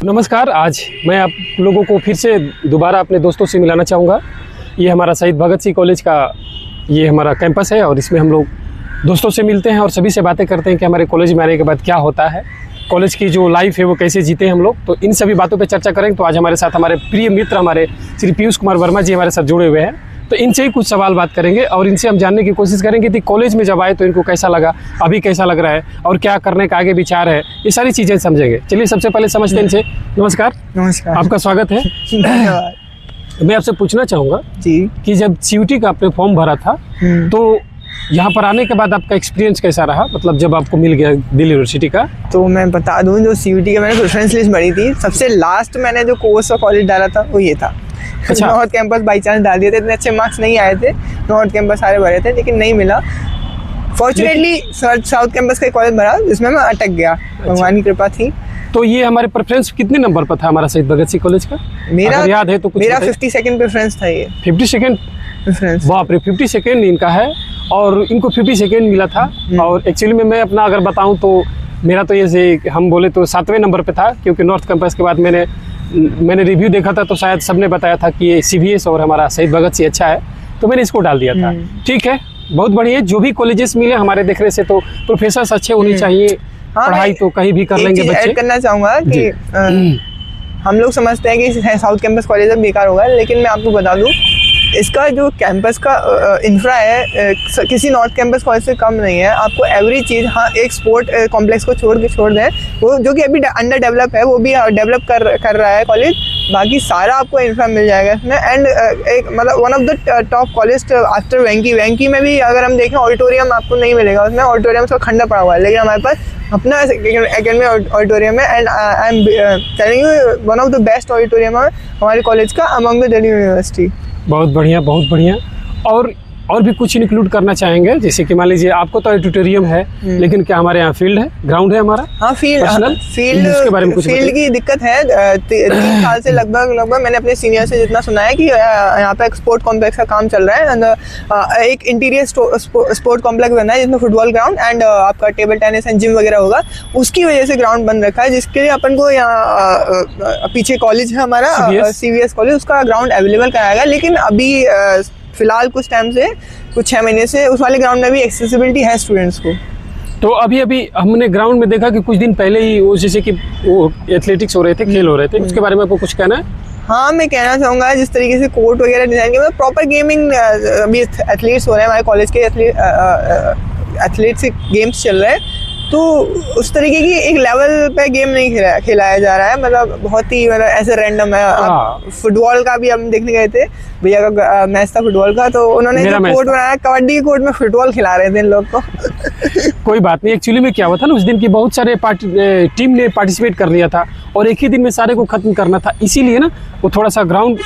नमस्कार। आज मैं आप लोगों को फिर से दोबारा अपने दोस्तों से मिलाना चाहूँगा। ये हमारा शहीद भगत सिंह कॉलेज का ये हमारा कैंपस है और इसमें हम लोग दोस्तों से मिलते हैं और सभी से बातें करते हैं कि हमारे कॉलेज में आने के बाद क्या होता है, कॉलेज की जो लाइफ है वो कैसे जीते हैं हम लोग। तो इन सभी बातों पे चर्चा करेंगे। तो आज हमारे साथ हमारे प्रिय मित्र हमारे श्री पीयूष कुमार वर्मा जी हमारे साथ जुड़े हुए हैं। तो इनसे ही कुछ सवाल बात करेंगे और इनसे हम जानने की कोशिश करेंगे कि कॉलेज में जब आए तो इनको कैसा लगा, अभी कैसा लग रहा है और क्या करने का आगे विचार है, ये सारी चीज़ें समझेंगे। चलिए सबसे पहले समझते हैं इनसे। नमस्कार। नमस्कार, आपका स्वागत है। मैं आपसे पूछना चाहूँगा जी कि जब CUT का आपने फॉर्म भरा था तो यहाँ पर आने के बाद आपका एक्सपीरियंस कैसा रहा, मतलब जब आपको मिल गया दिल्ली यूनिवर्सिटी का? तो मैं बता दूं, जो CUT का मैंने प्रेफरेंस लिस्ट भरी थी, सबसे लास्ट मैंने जो कोर्स और कॉलेज डाला था वो ये था। अच्छा। नॉर्थ कैंपस बाई चांस डाल दिए थे, इतने अच्छे मार्क्स नहीं आए थे, नॉर्थ कैंपस सारे भरे थे लेकिन नहीं मिला। फॉर्चुनेटली साउथ कैंपस का कॉलेज भरा जिसमें मैं अटक गया। भगवान की कृपा थी। तो ये हमारे प्रेफरेंस कितने नंबर पर था हमारा शहीद भगत सिंह कॉलेज का? मेरा अगर याद है तो कुछ मेरा बताइए। 52nd प्रेफरेंस था ये। 52nd preference? बाप रे, 52nd इनका है और इनको 52nd मिला था। और एक्चुअली में मैं अपना अगर बताऊं तो मेरा तो ये हम बोले तो 7वें नंबर पे था, क्योंकि नॉर्थ कैंपस के बाद मैंने रिव्यू देखा था तो शायद सबने बताया था कि ये CBS और हमारा शहीद भगत सिंह अच्छा है, तो मैंने इसको डाल दिया था। ठीक है, बहुत बढ़िया। जो भी कॉलेजेस मिले हमारे देखने से तो प्रोफेसर्स अच्छे होने चाहिए। हाँ, पढ़ाई तो कहीं भी कर लेंगे बच्चे। ऐड करना चाहूँगा कि हम लोग समझते हैं कि साउथ कैंपस कॉलेज अब बेकार होगा, लेकिन मैं आपको बता दूं इसका जो कैंपस का इंफ्रा है किसी नॉर्थ कैंपस कॉलेज से कम नहीं है। आपको एवरी चीज़, हाँ एक स्पोर्ट कॉम्प्लेक्स को छोड़ दें वो जो कि अभी अंडर डेवलप है, वो भी डेवलप कर रहा है कॉलेज, बाकी सारा आपको इंफ्रा मिल जाएगा इसमें। एंड एक मतलब one of the top college after वेंकी में भी अगर हम देखें ऑडिटोरियम आपको नहीं मिलेगा उसमें, ऑडिटोरियम का खंडा पड़ा हुआ है, लेकिन हमारे पास अपना एकेडमी ऑडिटोरियम है। And I am telling you one of the best auditorium है हमारे कॉलेज का अमंग द दिल्ली यूनिवर्सिटी। बहुत बढ़िया, बहुत बढ़िया। और भी कुछ इंक्लूड करना चाहेंगे, जैसे कि मान लीजिए आपको तो ऑडिटोरियम है, लेकिन क्या हमारे यहाँ फील्ड है, ग्राउंड है हमारा? हाँ, फील्ड उसके बारे में कुछ फील्ड की दिक्कत है। 3 साल से लगभग मैंने अपने सीनियर से जितना सुना है कि यहाँ पे एक स्पोर्ट कॉम्प्लेक्स का काम चल रहा है। एक इंटीरियर स्पोर्ट कॉम्प्लेक्स बना है जिसमें फुटबॉल ग्राउंड एंड आपका टेबल टेनिस एंड जिम वगैरह होगा। उसकी वजह से ग्राउंड बन रखा है, जिसके लिए अपन को यहाँ पीछे कॉलेज है हमारा CBS कॉलेज, उसका ग्राउंड अवेलेबल कराएगा। लेकिन अभी फिलहाल कुछ टाइम से, कुछ 6 महीने से उस वाले ग्राउंड में भी एक्सेसिबिलिटी है स्टूडेंट्स को। तो अभी हमने ग्राउंड में देखा कि कुछ दिन पहले ही वो जैसे कि वो एथलेटिक्स हो रहे थे, खेल हो रहे थे, उसके बारे में आपको कुछ कहना है? हाँ, मैं कहना चाहूँगा जिस तरीके से कोर्ट वगैरह डिजाइन किया, प्रॉपर गेमिंग अभी एथलीट्स हो रहे हैं हमारे कॉलेज के, एथलीट्स गेम्स चल रहे हैं, तो उस तरीके की एक लेवल पे गेम नहीं खिलाया जा रहा है। मतलब बहुत ही ऐसे रैंडम है। फुटबॉल का भी हम देखने गए थे, भैया का मैच था फुटबॉल का, तो उन्होंने जो कोर्ट बनाया कबड्डी के कोर्ट में फुटबॉल खिला रहे थे इन लोग को। कोई बात नहीं। एक्चुअली में क्या हुआ था ना, उस दिन की बहुत सारे टीम ने पार्टिसिपेट कर लिया था और एक ही दिन में सारे को खत्म करना था, इसीलिए ना वो थोड़ा सा ग्राउंड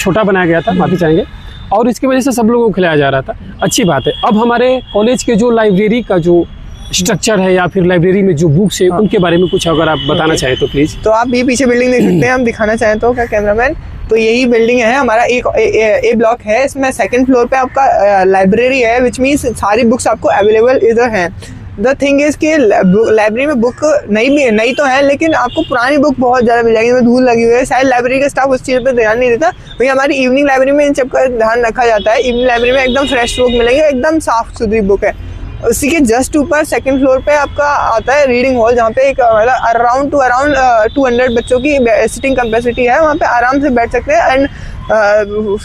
छोटा बनाया गया था, माफी चाहेंगे, और इसकी वजह से सब लोगों को खिलाया जा रहा था। अच्छी बात है। अब हमारे कॉलेज के जो लाइब्रेरी का जो स्ट्रक्चर है या फिर लाइब्रेरी में जो बुक्स है, उनके बारे में कुछ अगर आप बताना चाहें तो प्लीज। तो आप ये पीछे बिल्डिंग देख सकते हैं, हम दिखाना चाहें तो क्या कैमरामैन, तो यही बिल्डिंग है हमारा, एक ए ब्लॉक है, इसमें 2nd फ्लोर पे आपका लाइब्रेरी है, विच मीन्स सारी बुक्स आपको अवेलेबल इधर हैं। द थिंग इज कि लाइब्रेरी में बुक नई तो है, लेकिन आपको पुरानी बुक बहुत ज़्यादा मिल जाएगी, धूल लगी हुई है। शायद लाइब्रेरी का स्टाफ उस चीज़ पर ध्यान नहीं देता। वही हमारी इवनिंग लाइब्रेरी में इन सब का ध्यान रखा जाता है। इवनिंग लाइब्रेरी में एकदम फ्रेश बुक मिलेंगे, एकदम साफ सुथरी बुक है। उसी के जस्ट ऊपर 2nd फ्लोर पे आपका आता है रीडिंग हॉल, जहाँ पे एक अराउंड 200 बच्चों की सिटिंग कैपेसिटी है, वहाँ पे आराम से बैठ सकते हैं। And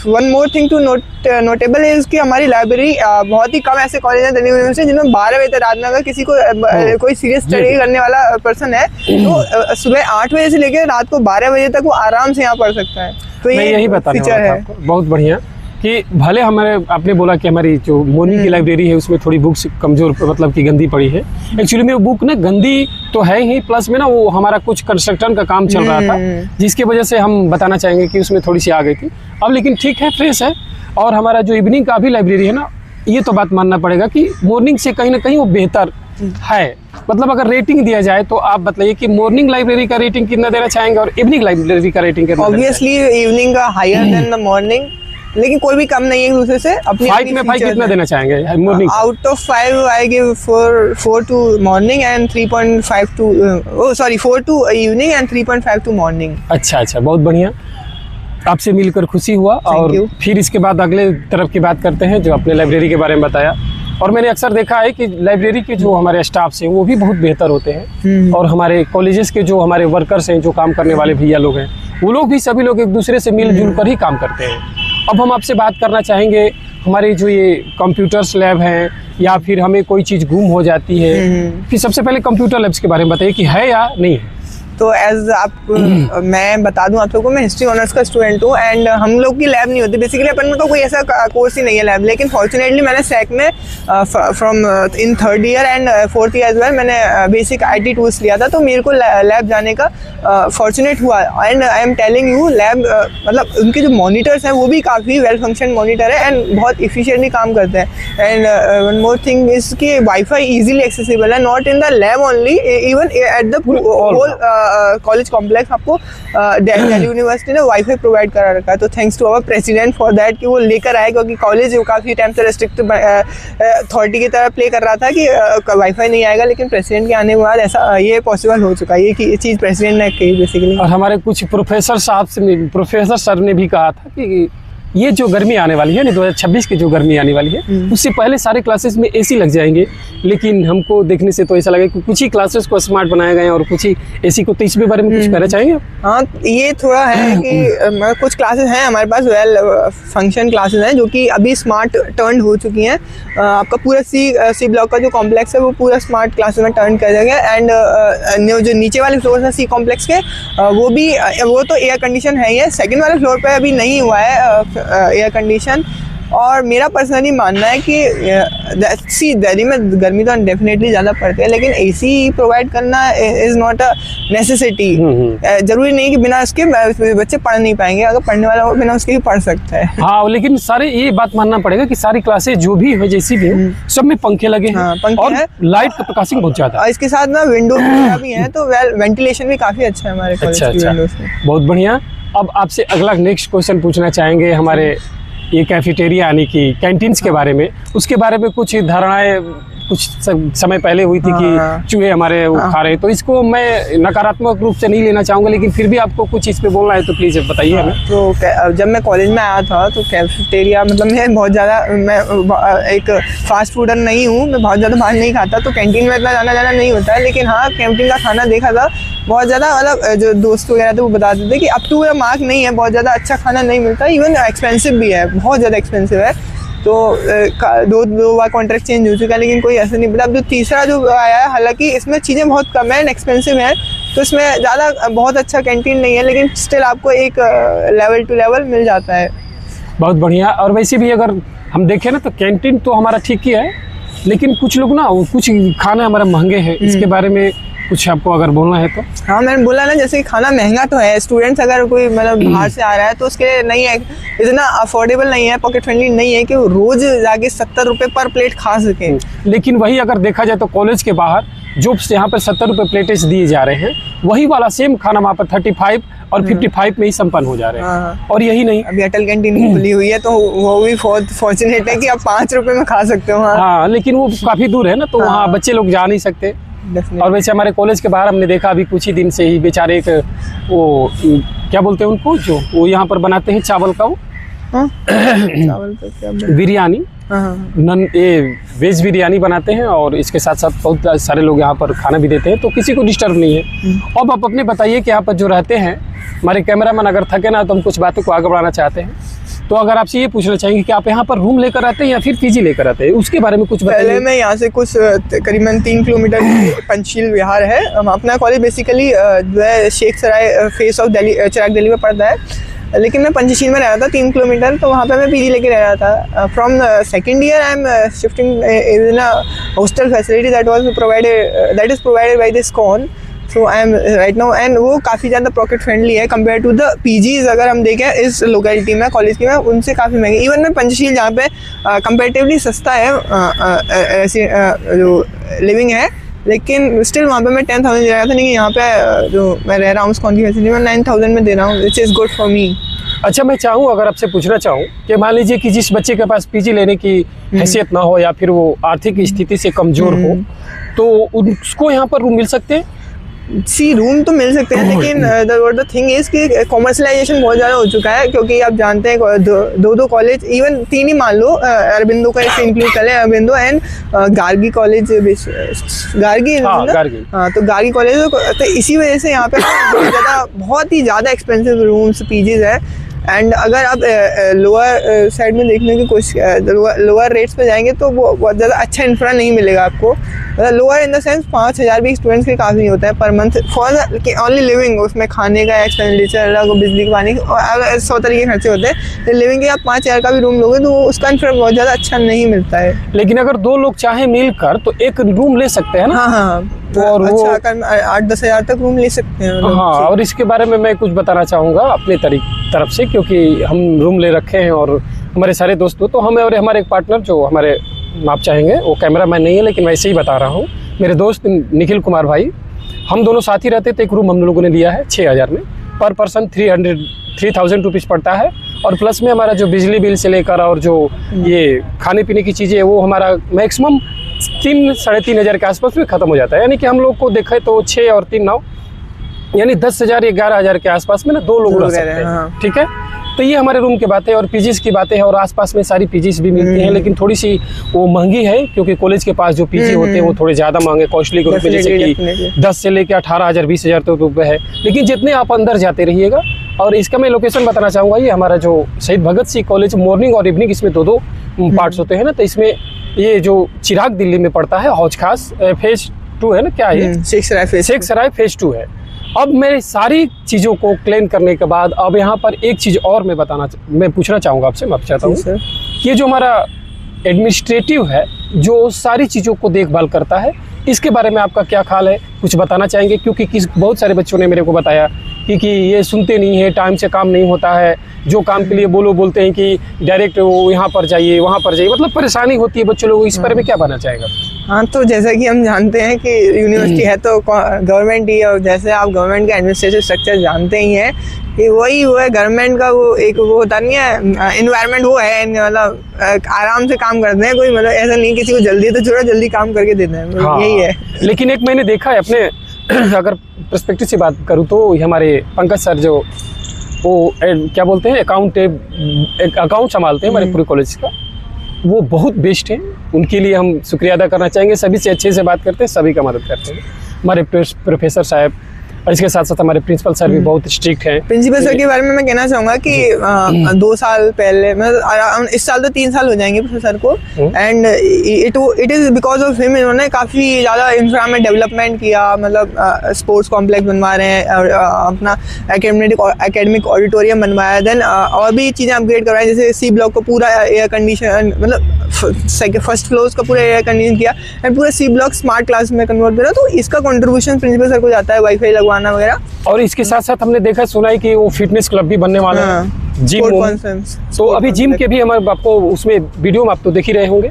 one more thing to notable है कि हमारी लाइब्रेरी, बहुत ही कम ऐसे कॉलेज हैं दिल्ली यूनिवर्सिटी जिनमें 12 बजे तक रात में अगर किसी को कोई सीरियस स्टडी करने वाला पर्सन है तो सुबह 8 बजे से लेकर रात को 12 बजे तक वो आराम से यहाँ पढ़ सकता है। तो ये यही बताने वाला था आपको। बहुत बढ़िया कि भले हमारे आपने बोला कि हमारी जो मॉर्निंग की लाइब्रेरी है उसमें थोड़ी बुक्स कमजोर, मतलब कि गंदी पड़ी है। एक्चुअली में वो बुक ना गंदी तो है ही, प्लस में ना वो हमारा कुछ कंस्ट्रक्शन का काम चल रहा था, जिसकी वजह से हम बताना चाहेंगे कि उसमें थोड़ी सी आ गई थी। अब लेकिन ठीक है, फ्रेश है। और हमारा जो इवनिंग का भी लाइब्रेरी है ना, ये तो बात मानना पड़ेगा कि मॉर्निंग से कहीं ना कहीं वो बेहतर है। मतलब अगर रेटिंग दिया जाए तो आप बताइए कि मॉर्निंग लाइब्रेरी का रेटिंग कितना देना चाहेंगे और इवनिंग लाइब्रेरी का रेटिंग कितना? ऑब्वियसली इवनिंग का हायर देन द मॉर्निंग। लेकिन कोई भी कम नहीं है एक दूसरे से। अपनी 5 में 5 कितना देना चाहेंगे morning? Out of 5 I give 4 to morning and 3.5 to 4 to evening and 3.5 to morning. अच्छा, बहुत बढ़िया, आपसे मिलकर खुशी हुआ। और you. फिर इसके बाद अगले तरफ की बात करते हैं, जो आपने लाइब्रेरी के बारे में बताया। और मैंने अक्सर देखा है कि लाइब्रेरी के जो हमारे स्टाफ्स हैं वो भी बहुत बेहतर होते हैं, और हमारे कॉलेजेस के जो हमारे वर्कर्स हैं, जो काम करने वाले भैया लोग हैं, वो लोग भी सभी लोग एक दूसरे से मिलजुल कर ही काम करते हैं। अब हम आपसे बात करना चाहेंगे, हमारे जो ये कंप्यूटर्स लैब हैं, या फिर हमें कोई चीज़ गुम हो जाती है, फिर सबसे पहले कंप्यूटर लैब्स के बारे में बताइए कि है या नहीं है। तो एज आप मैं बता दूं आप लोगों को, मैं हिस्ट्री ऑनर्स का स्टूडेंट हूँ एंड हम लोग की लैब नहीं होती बेसिकली, अपन का कोई ऐसा कोर्स ही नहीं है लैब। लेकिन फॉर्चुनेटली मैंने सैक में from in 3rd year and 4th year as well मैंने बेसिक IT टूल्स लिया था, तो मेरे को लैब जाने का फॉर्चुनेट हुआ। And I am telling you, lab मतलब उनके जो मॉनिटर्स हैं वो भी काफ़ी वेल फंक्शन मॉनिटर है एंड बहुत इफिशिएंटली काम करते हैं। And one more thing is कि वाईफाई इजीली एक्सेसिबल है, not in the lab only, even at the whole college complex आपको दिल्ली यूनिवर्सिटी ने वाईफाई प्रोवाइड करा रखा है। तो thanks to our president for that कि वो लेकर आए, क्योंकि कॉलेज काफ़ी टाइम से रेस्ट्रिक्ट अथॉरिटी की तरह प्ले कर रहा था कि वाईफाई नहीं आएगा, लेकिन प्रेसिडेंट के आने के बाद ऐसा ये पॉसिबल हो चुका है। ये चीज़ प्रेसिडेंट ने कही बेसिकली। और हमारे कुछ प्रोफेसर सर ने भी कहा था कि ये जो गर्मी आने वाली है ना, 2026 की जो गर्मी आने वाली है, उससे पहले सारे क्लासेस में AC लग जाएंगे। लेकिन हमको देखने से तो ऐसा लगे कि कुछ ही क्लासेस को स्मार्ट बनाए गए हैं और कुछ ही AC को। तो इसके बारे में कुछ कहना चाहेंगे? हाँ, ये थोड़ा है कि कुछ क्लासेस हैं हमारे पास वेल फंक्शन क्लासेस हैं जो कि अभी स्मार्ट टर्न हो चुकी हैं। आपका पूरा सी ब्लॉक का जो कॉम्प्लेक्स है वो पूरा स्मार्ट क्लासेस में टर्न कर देंगे। एंड जो नीचे वाले फ्लोर है C कॉम्प्लेक्स के, वो तो एयर कंडीशन है ही है। सेकेंड वाले फ्लोर पर अभी नहीं हुआ है एयर कंडीशन। और मेरा पर्सनली मानना है कि दिल्ली में गर्मी तो डेफिनेटली ज़्यादा पड़ती है, लेकिन AC प्रोवाइड करना इज़ नॉट अ नेसेसिटी। जरूरी नहीं कि बिना उसके बच्चे पढ़ नहीं पाएंगे, अगर पढ़ने वाला हो बिना उसके भी पढ़ सकता है। हाँ, लेकिन सारे ये बात मानना पड़ेगा कि सारी क्लासेस जो भी है, जैसी भी है, सब में पंखे लगे हैं। हाँ, पंखे और हैं, लाइट का प्रकाशिंग बहुत ज़्यादा है। इसके साथ ना विंडो भी हैं, तो वेंटिलेशन भी काफ़ी अच्छा है हमारे कॉलेज की विंडोज में। बहुत बढ़िया। अब आपसे अगला नेक्स्ट क्वेश्चन पूछना चाहेंगे, हमारे ये कैफेटेरिया यानी कि कैंटीन्स के बारे में। उसके बारे में कुछ धारणाएं कुछ समय पहले हुई थी कि चूहे हमारे खा रहे, तो इसको मैं नकारात्मक रूप से नहीं लेना चाहूँगा, लेकिन फिर भी आपको कुछ इस पे बोलना है तो प्लीज़ बताइए हमें। तो जब मैं कॉलेज में आया था तो कैफेटेरिया, मतलब मैं बहुत ज़्यादा, मैं एक फास्ट फूडर नहीं हूँ, मैं बहुत ज़्यादा बाहर नहीं खाता, तो कैंटीन में इतना जाना नहीं होता है। लेकिन हाँ, कैंटीन का खाना देखा था बहुत ज़्यादा, मतलब जो दोस्त वगैरह थे वो बताते थे कि अब तो मेरा मार्क नहीं है, बहुत ज़्यादा अच्छा खाना नहीं मिलता, इवन एक्सपेंसिव भी है, बहुत ज़्यादा एक्सपेंसिव है। तो दो बार कॉन्ट्रैक्ट चेंज हो चुका है, लेकिन कोई ऐसा नहीं मिला। अब जो तीसरा जो आया है, हालांकि इसमें चीज़ें बहुत कम है एंड एक्सपेंसिव हैं, तो इसमें ज़्यादा बहुत अच्छा कैंटीन नहीं है, लेकिन स्टिल आपको एक लेवल टू लेवल मिल जाता है। बहुत बढ़िया। और वैसे भी अगर हम देखें ना तो कैंटीन तो हमारा ठीक ही है, लेकिन कुछ लोग ना कुछ खाना हमारा महंगे हैं, इसके बारे में कुछ आपको अगर बोलना है तो। हाँ, मैंने बोला ना, जैसे कि खाना महंगा तो है, स्टूडेंट्स अगर कोई मतलब बाहर से आ रहा है तो उसके लिए नहीं है, इतना अफोर्डेबल नहीं है, पॉकेट फ्रेंडली नहीं है कि वो रोज जाके 70 रुपये पर प्लेट खा सके। लेकिन वही अगर देखा जाए तो कॉलेज के बाहर जो यहाँ पर 70 रुपये प्लेटें दिए जा रहे हैं, वही वाला सेम खाना वहाँ पर 35 और 55 में ही संपन्न हो जा रहे हैं। और यही नहीं, अभी अटल कैंटीन खुली हुई है तो वो भी बहुत फॉर्चुनेट है कि आप 5 रुपये में खा सकते हो। हाँ, लेकिन वो काफ़ी दूर है ना, तो वहाँ बच्चे लोग जा नहीं सकते। और वैसे हमारे कॉलेज के बाहर हमने देखा अभी कुछ ही दिन से ही बेचारे एक वो क्या बोलते हैं उनको, जो वो यहाँ पर बनाते हैं चावल का, वो चावल का क्या बिरयानी, ये वेज बिरयानी बनाते हैं, और इसके साथ साथ बहुत सारे लोग यहाँ पर खाना भी देते हैं, तो किसी को डिस्टर्ब नहीं है। अब आप अपने बताइए कि यहाँ पर जो रहते हैं हमारे कैमरामैन अगर थके ना तो हम कुछ बातों को आगे बढ़ाना चाहते हैं, तो अगर आपसे ये पूछना चाहेंगे कि आप यहाँ पर रूम लेकर आते हैं या फिर पीजी लेकर आते हैं, उसके बारे में कुछ बताइए। पहले मैं यहाँ से कुछ करीबन 3 किलोमीटर पंचशील विहार है, अपना कॉलेज बेसिकली जो है शेख सराय फेस ऑफ दिल्ली, चिराग दिल्ली में पड़ता है, लेकिन मैं पंचशील में रहा था 3 किलोमीटर, तो वहाँ पे मैं पीजी लेके रह रहा था। From second year I am shifting in a hostel facility that is provided by this कॉन। So I am right now, and वो काफ़ी ज़्यादा पॉकेट फ्रेंडली है कंपेयर टू द पीजीज। अगर हम देखें इस लोकेलिटी में कॉलेज की में, उनसे काफ़ी महंगे। इवन में पंचशील जहाँ पे कंपेरेटिवली सस्ता है ऐसी जो लिविंग है, लेकिन स्टिल वहाँ पे मैं 10,000 दे रहा था, लेकिन यहाँ पे जो मैं रह रहा हूँ उस कॉन की फैसिलिटी में 9,000 में दे रहा हूँ, which is good for me. अच्छा, मैं चाहूँ अगर आपसे पूछना चाहूँ कि मान लीजिए कि जिस बच्चे के पास पीजी लेने की हैसियत ना हो या फिर वो आर्थिक स्थिति से कमजोर हो, तो उसको यहाँ पर रूम मिल सकते हैं? रूम तो मिल सकते हैं, लेकिन द थिंग इज कि कॉमर्शलाइजेशन बहुत ज़्यादा हो चुका है, क्योंकि आप जानते हैं दो कॉलेज, इवन 3 ही मान लो, अरबिंदो का एक इंक्लूड कर लें, अरबिंदो एंड गार्गी कॉलेज, गार्गी, हाँ, तो गार्गी कॉलेज, तो इसी वजह से यहाँ पे बहुत ही ज़्यादा एक्सपेंसिव रूम्स पीजीज है। एंड अगर आप लोअर साइड में देखने की कोशिश, लोअर रेट्स पे जाएंगे तो वो बहुत ज़्यादा अच्छा इंफ्रा नहीं मिलेगा आपको। मतलब लोअर इन द सेंस 5,000 भी स्टूडेंट्स के काफ़ी नहीं होता है per month for only living. उसमें खाने का एक्सपेंडिचर अलग, बिजली पानी और 100 तरीके खर्चे होते हैं। तो लिविंग के आप 5,000 का भी रूम लोगे तो उसका इंफ्रा बहुत ज़्यादा अच्छा नहीं मिलता है। लेकिन अगर 2 लोग चाहे मिलकर तो एक रूम ले सकते हैं ना? हाँ, और अच्छा 8-10 हज़ार तक रूम ले सकते हैं। हाँ, और इसके बारे में मैं कुछ बताना चाहूँगा अपने तरफ से, क्योंकि हम रूम ले रखे हैं और हमारे सारे दोस्तों, तो हमें और हमारे एक पार्टनर जो हमारे, आप चाहेंगे, वो कैमरा मैन नहीं है लेकिन वैसे ही बता रहा हूँ, मेरे दोस्त निखिल कुमार भाई, हम दोनों साथ ही रहते थे। एक रूम हम लोगों ने लिया है 6,000 में, पर पर्सन 3,000 रुपीज़ पड़ता है, और प्लस में हमारा जो बिजली बिल से लेकर और जो ये खाने पीने की चीज़ें, वो हमारा मैक्सिमम 3-3.5 हज़ार के आसपास में ख़त्म हो जाता है। यानी कि हम लोग को देखें तो 6 और 3 9, यानी 10,000 11 हज़ार के आसपास में ना 2 लोग रह सकते हैं। हाँ। ठीक है, तो ये हमारे रूम की बातें और पीजीज की बातें हैं, और आसपास में सारी पीजीज भी मिलती हैं, लेकिन थोड़ी सी वो महंगी है, क्योंकि कॉलेज के पास जो पीजी होते हैं वो थोड़े ज़्यादा महंगे, कॉस्टली के रूप में, जैसे कि 10 से लेकर 18,000 20,000 तक रुपये है। लेकिन जितने आप अंदर जाते रहिएगा, और इसका मैं लोकेशन बताना चाहूँगा, ये हमारा जो शहीद भगत सिंह कॉलेज मॉर्निंग और इवनिंग, इसमें 2 पार्ट्स होते हैं ना, तो इसमें ये जो चिराग दिल्ली में पड़ता है, हौज खास फेज 2 है ना, क्या है, शेख सराय फेज 2 है। अब मेरे सारी चीज़ों को क्लेम करने के बाद अब यहाँ पर एक चीज़ और मैं पूछना चाहूँगा आपसे, मैं चाहता हूँ, ये जो हमारा एडमिनिस्ट्रेटिव है जो सारी चीज़ों को देखभाल करता है, इसके बारे में आपका क्या ख्याल है, कुछ बताना चाहेंगे? क्योंकि बहुत सारे बच्चों ने मेरे को बताया कि ये सुनते नहीं है, टाइम से काम नहीं होता है, जो काम के लिए बोलते हैं कि डायरेक्ट वो यहाँ पर जाइए वहाँ पर जाइए, मतलब परेशानी होती है बच्चों लोगों। इस बारे में क्या बताना चाहेगा? हाँ, तो जैसा कि हम जानते हैं कि यूनिवर्सिटी है तो गवर्नमेंट ही है, और जैसे आप गवर्नमेंट का एडमिनिस्ट्रेटिव स्ट्रक्चर जानते ही हैं कि वही वो है गवर्नमेंट का, वो एक वो होता नहीं है इन्वायरमेंट, वो है मतलब आराम से काम करते हैं, कोई मतलब ऐसा नहीं किसी को जल्दी है तो थोड़ा जल्दी काम करके देते हैं। हाँ, यही है। लेकिन एक मैंने देखा है अपने अगर पर्सपेक्टिव से बात करूँ तो हमारे पंकज सर जो वो क्या बोलते हैं अकाउंट संभालते हैं हमारे पूरे कॉलेज का, वो बहुत बेस्ट है। उनके लिए हम शुक्रिया अदा करना चाहेंगे। सभी से अच्छे से बात करते हैं, सभी का मदद करते हैं। हमारे प्रोफेसर साहब और इसके साथ साथ हमारे प्रिंसिपल सर भी बहुत स्ट्रिक्ट हैं। प्रिंसिपल सर के बारे में मैं कहना चाहूँगा कि 2 साल पहले, मतलब इस साल तो 3 साल हो जाएंगे प्रोफेसर को, and it is because of him. इन्होंने काफ़ी ज़्यादा इंफ्रा में डेवलपमेंट किया, मतलब स्पोर्ट्स कॉम्प्लेक्स बनवा रहे हैं और अपना एकेडमिक ऑडिटोरियम बनवाया, देन और भी चीज़ें अपग्रेड करवाएं, जैसे सी ब्लॉक को पूरा एयर कंडीशन, मतलब फर्स्ट फ्लोर का पूरा एयर कंडीशन किया, एंड पूरा सी ब्लॉक स्मार्ट क्लास में कन्वर्ट करा। तो इसका कंट्रीब्यूशन प्रिंसिपल सर को जाता है, वाईफाई लगवाना वगैरह। और इसके साथ साथ हमने देखा सुना है कि वो फिटनेस क्लब भी बनने वाला है, जिम। तो अभी जिम के भी हमारे आपको उसमें वीडियो में आप तो देख ही रहे होंगे,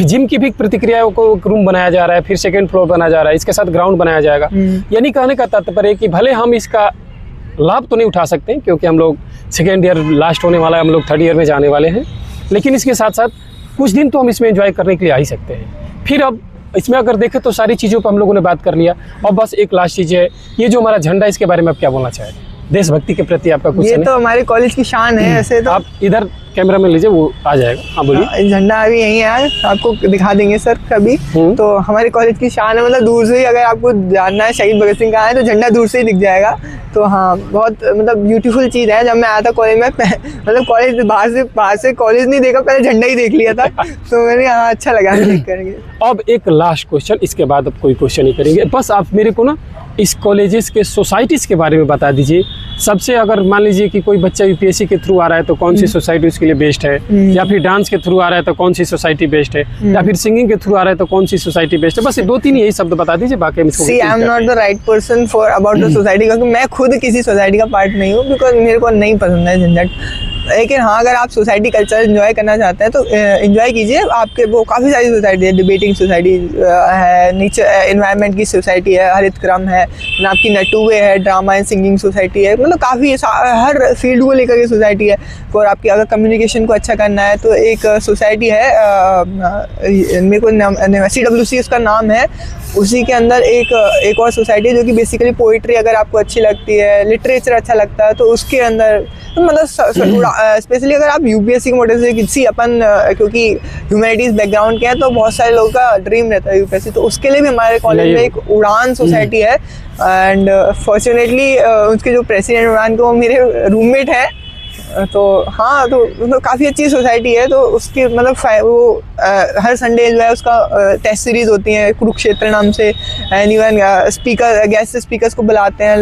जिम की भी प्रतिक्रियाओं को रूम बनाया जा रहा है, फिर 2nd फ्लोर बनाया जा रहा है, इसके साथ ग्राउंड बनाया जाएगा। यानी कहने का तात्पर्य है कि भले हम इसका लाभ तो नहीं उठा सकते क्योंकि हम लोग 2nd ईयर लास्ट होने वाला है, हम लोग 3rd ईयर में जाने वाले हैं, लेकिन इसके साथ साथ कुछ दिन तो हम इसमें एंजॉय करने के लिए आ ही सकते हैं। फिर अब इसमें अगर देखें तो सारी चीज़ों पर हम लोगों ने बात कर लिया, और बस एक लास्ट चीज़ है, ये जो हमारा झंडा, इसके बारे में आप क्या बोलना चाहेंगे? देशभक्ति के प्रति आपका कुछ? ये तो हमारे कॉलेज की शान है। ऐसे तो आप इधर कैमरा में लीजिए, वो आ जाएगा। हाँ बोलिए। झंडा अभी यहीं है, आपको दिखा देंगे सर कभी। तो हमारे कॉलेज की शान है, मतलब दूर से ही अगर आपको जानना है शहीद भगत सिंह कहाँ है तो झंडा दूर से ही दिख जाएगा। तो हाँ, बहुत मतलब ब्यूटीफुल चीज़ है। जब मैं आया था कॉलेज में, मतलब कॉलेज बाहर से कॉलेज नहीं देखा, पहले झंडा ही देख लिया था। तो मैंने हाँ, अच्छा लगा देख करके। अब एक लास्ट क्वेश्चन, इसके बाद अब कोई क्वेश्चन नहीं करेंगे। बस आप मेरे को ना इस कॉलेजेस के सोसाइटीज़ के बारे में बता दीजिए। सबसे अगर मान लीजिए कि कोई बच्चा यूपीएससी के थ्रू आ रहा है तो कौन सी सोसाइटी उसके लिए बेस्ट है, या फिर डांस के थ्रू आ रहा है तो कौन सी सोसाइटी बेस्ट है, या फिर सिंगिंग के थ्रू आ रहा है तो कौन सी सोसाइटी बेस्ट है। बस 2-3 यही शब्द बता दीजिए, बाकी हम इसको। See, I am not the right person for about the society, क्योंकि मैं खुद किसी सोसाइटी का पार्ट नहीं हूँ, बिकॉज मेरे को नहीं पसंद है झंझट। लेकिन हाँ, अगर आप सोसाइटी कल्चर एंजॉय करना चाहते हैं तो एंजॉय कीजिए। आपके वो काफ़ी सारी सोसाइटी है, डिबेटिंग सोसाइटी है, नेचर एनवायरनमेंट की सोसाइटी है, हरित क्रम है, आपकी नटुवे है, ड्रामा एंड सिंगिंग सोसाइटी है, मतलब काफ़ी हर फील्ड को लेकर के सोसाइटी है। और आपकी अगर कम्युनिकेशन को अच्छा करना है तो एक सोसाइटी है, मेरे को CWC उसका नाम है, उसी के अंदर एक और सोसाइटी है जो कि बेसिकली पोइट्री अगर आपको अच्छी लगती है, लिटरेचर अच्छा लगता है तो उसके अंदर तो मतलब स्पेशली अगर आप UPSC के मोटिव से किसी अपन क्योंकि ह्यूमैनिटीज़ बैकग्राउंड के हैं तो बहुत सारे लोगों का ड्रीम रहता है UPSC, तो उसके लिए भी हमारे कॉलेज में एक उड़ान सोसाइटी है। एंड फॉर्चुनेटली उसके जो प्रेसिडेंट उड़ान के वो मेरे रूममेट हैं, तो हाँ, तो मतलब काफ़ी अच्छी सोसाइटी है। तो उसकी मतलब वो हर संडे जो है उसका टेस्ट सीरीज़ होती है कुरुक्षेत्र नाम से, एंड इवन गेस्ट स्पीकर्स को बुलाते हैं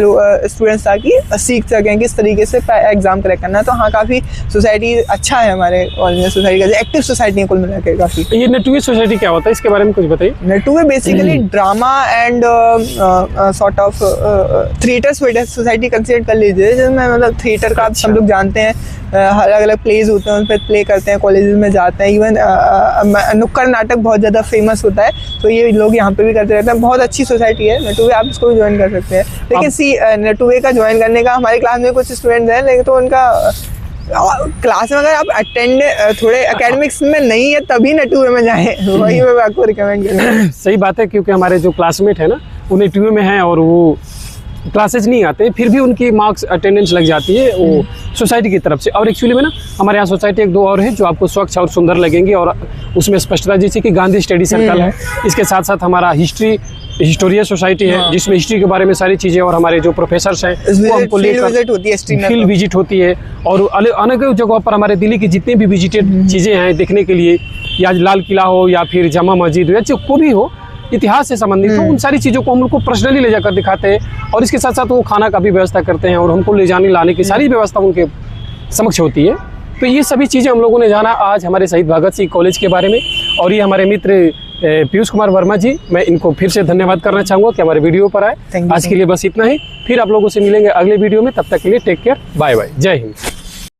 स्टूडेंट्स ताकि सीख सकें किस तरीके से एग्ज़ाम क्रैक करना है। तो हाँ, काफ़ी सोसाइटी अच्छा है हमारे कॉलेज में, सोसाइटी का एक्टिव सोसाइटी है कुल मिला के काफ़ी। ये नटुवे सोसाइटी क्या होता है, इसके बारे में कुछ बताइए। नटुवे basically drama and sort of theatre society consider कर लीजिए, जिसमें मतलब थिएटर का आप सब लोग जानते हैं, अलग अलग प्लेज होते हैं, उन पर प्ले करते हैं, कॉलेजेस में जाते हैं। इवन नुक्कड़ नाटक बहुत ज़्यादा फेमस होता है, तो ये लोग यहाँ पे भी करते रहते हैं। बहुत अच्छी सोसाइटी है नटुवे, आप इसको भी ज्वाइन कर सकते हैं। लेकिन नटुवे का ज्वाइन करने का हमारी क्लास में कुछ स्टूडेंट्स हैं, लेकिन तो उनका क्लास में अगर आप अटेंड थोड़े एकेडमिक्स में नहीं है तभी नटुवे में जाएँ, वही मैं आपको रिकमेंड करूँगा। सही बात है, क्योंकि हमारे जो क्लासमेट है ना वो नटुवे में हैं और वो क्लासेज नहीं आते, फिर भी उनकी मार्क्स अटेंडेंस लग जाती है वो सोसाइटी की तरफ से। और एक्चुअली में ना हमारे यहाँ सोसाइटी एक दो और है जो आपको स्वच्छ और सुंदर लगेंगे, और उसमें स्पष्टता जैसे कि गांधी स्टडी सर्कल है, इसके साथ साथ हमारा हिस्टोरिया सोसाइटी है जिसमें हिस्ट्री के बारे में सारी चीज़ें, और हमारे जो प्रोफेसर्स हैं वो हमको लेकर फील्ड विजिट होती है। और अनेक जगहों पर हमारे दिल्ली की जितनी भी विजिटेड चीज़ें हैं देखने के लिए, या लाल किला हो या फिर जामा मस्जिद हो या जो को भी हो इतिहास से संबंधित हो, उन सारी चीज़ों को हम लोग को पर्सनली ले जाकर दिखाते हैं। और इसके साथ साथ वो खाना का भी व्यवस्था करते हैं और हमको ले जाने लाने की सारी व्यवस्था उनके समक्ष होती है। तो ये सभी चीज़ें हम लोगों ने जाना आज हमारे शहीद भगत सिंह कॉलेज के बारे में। और ये हमारे मित्र पीयूष कुमार वर्मा जी, मैं इनको फिर से धन्यवाद करना चाहूँगा कि हमारे वीडियो पर आए। आज के लिए बस इतना ही, फिर आप लोगों से मिलेंगे अगले वीडियो में, तब तक के लिए टेक केयर, बाय बाय, जय हिंद।